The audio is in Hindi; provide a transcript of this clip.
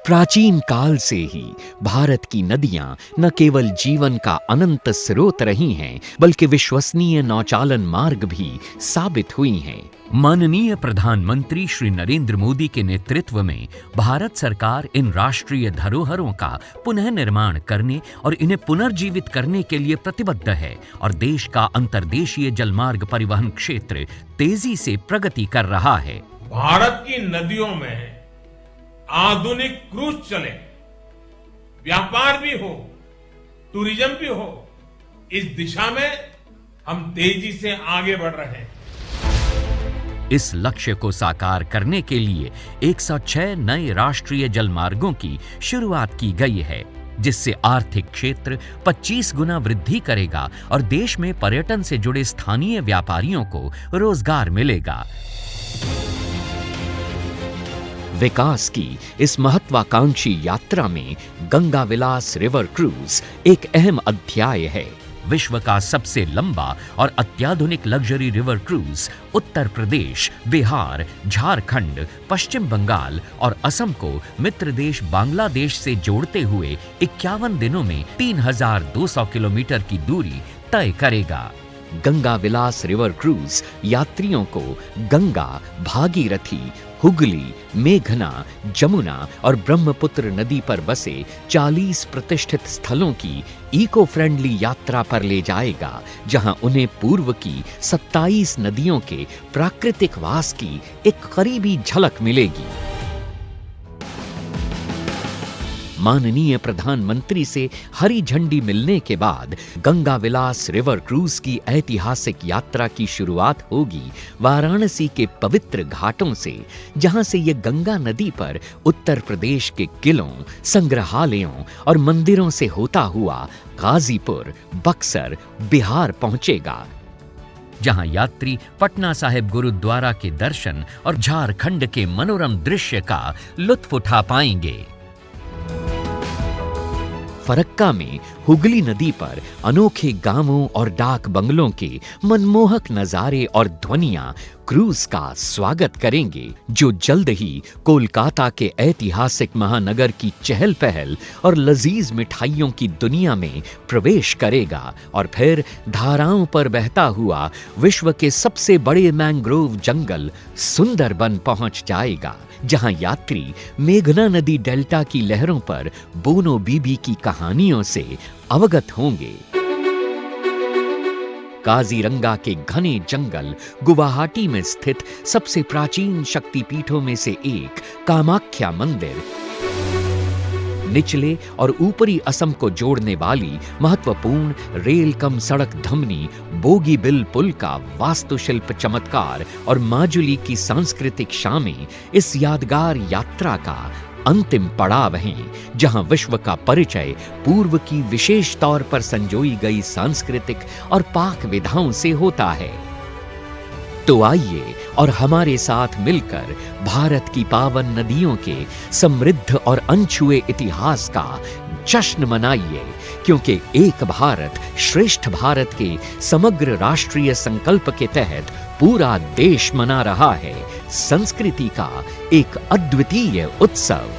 प्राचीन काल से ही भारत की नदियां न केवल जीवन का अनंत स्रोत रही हैं, बल्कि विश्वसनीय नौचालन मार्ग भी साबित हुई हैं। माननीय प्रधानमंत्री श्री नरेंद्र मोदी के नेतृत्व में भारत सरकार इन राष्ट्रीय धरोहरों का पुनः निर्माण करने और इन्हें पुनर्जीवित करने के लिए प्रतिबद्ध है और देश का अंतर्देशीय जलमार्ग परिवहन क्षेत्र तेजी से प्रगति कर रहा है। भारत की नदियों में आधुनिक क्रूज चले, व्यापार भी हो, टूरिज्म भी हो, इस दिशा में हम तेजी से आगे बढ़ रहे हैं। इस लक्ष्य को साकार करने के लिए 106 नए राष्ट्रीय जलमार्गों की शुरुआत की गई है, जिससे आर्थिक क्षेत्र 25 गुना वृद्धि करेगा और देश में पर्यटन से जुड़े स्थानीय व्यापारियों को रोजगार मिलेगा। विकास की इस महत्वाकांक्षी यात्रा में गंगा विलास रिवर क्रूज एक अहम अध्याय है। विश्व का सबसे लंबा और अत्याधुनिक luxury river cruise Uttar Pradesh, Bihar, Jharkhand, पश्चिम बंगाल और असम को मित्र देश बांग्लादेश से जोड़ते हुए 51 दिनों में 3200 किलोमीटर की दूरी तय करेगा। गंगा विलास रिवर क्रूज यात्रियों को गंगा, भागीरथी, हुगली, मेघना, जमुना और ब्रह्मपुत्र नदी पर बसे 40 प्रतिष्ठित स्थलों की इको फ्रेंडली यात्रा पर ले जाएगा, जहां उन्हें पूर्व की 27 नदियों के प्राकृतिक वास की एक करीबी झलक मिलेगी। माननीय प्रधानमंत्री से हरी झंडी मिलने के बाद गंगा विलास रिवर क्रूज की ऐतिहासिक यात्रा की शुरुआत होगी वाराणसी के पवित्र घाटों से, जहां से ये गंगा नदी पर उत्तर प्रदेश के किलों, संग्रहालयों और मंदिरों से होता हुआ गाजीपुर, बक्सर, बिहार पहुंचेगा, जहां यात्री पटना साहिब गुरुद्वारा के दर्शन और झारखंड के मनोरम दृश्य का लुत्फ उठा पाएंगे। फरक्का में हुगली नदी पर अनोखे गांवों और डाक बंगलों के मनमोहक नजारे और ध्वनियां क्रूज का स्वागत करेंगे, जो जल्द ही कोलकाता के ऐतिहासिक महानगर की चहल पहल और लजीज मिठाइयों की दुनिया में प्रवेश करेगा और फिर धाराओं पर बहता हुआ विश्व के सबसे बड़े मैंग्रोव जंगल सुंदरबन पहुंच जाएगा, जहां यात्री मेघना नदी डेल्टा की लहरों पर बोनो बीबी की कहानियों से अवगत होंगे। काजीरंगा के घने जंगल गुवाहाटी में स्थित सबसे प्राचीन शक्तिपीठों में से एक कामाख्या मंदिर, निचले और ऊपरी असम को जोड़ने वाली महत्वपूर्ण रेल कम सड़क धमनी बोगीबिल पुल का वास्तुशिल्प चमत्कार और माजुली की सांस्कृतिक शामें इस यादगार यात्रा का अंतिम पड़ाव हैं, जहां विश्व का परिचय पूर्व की विशेष तौर पर संजोई गई सांस्कृतिक और पाक विधाओं से होता है। तो आइए और हमारे साथ मिलकर भारत की पावन नदियों के समृद्ध और अनछुए इतिहास का जश्न मनाइए, क्योंकि एक भारत श्रेष्ठ भारत के समग्र राष्ट्रीय संकल्प के तहत पूरा देश मना रहा है संस्कृति का एक अद्वितीय उत्सव।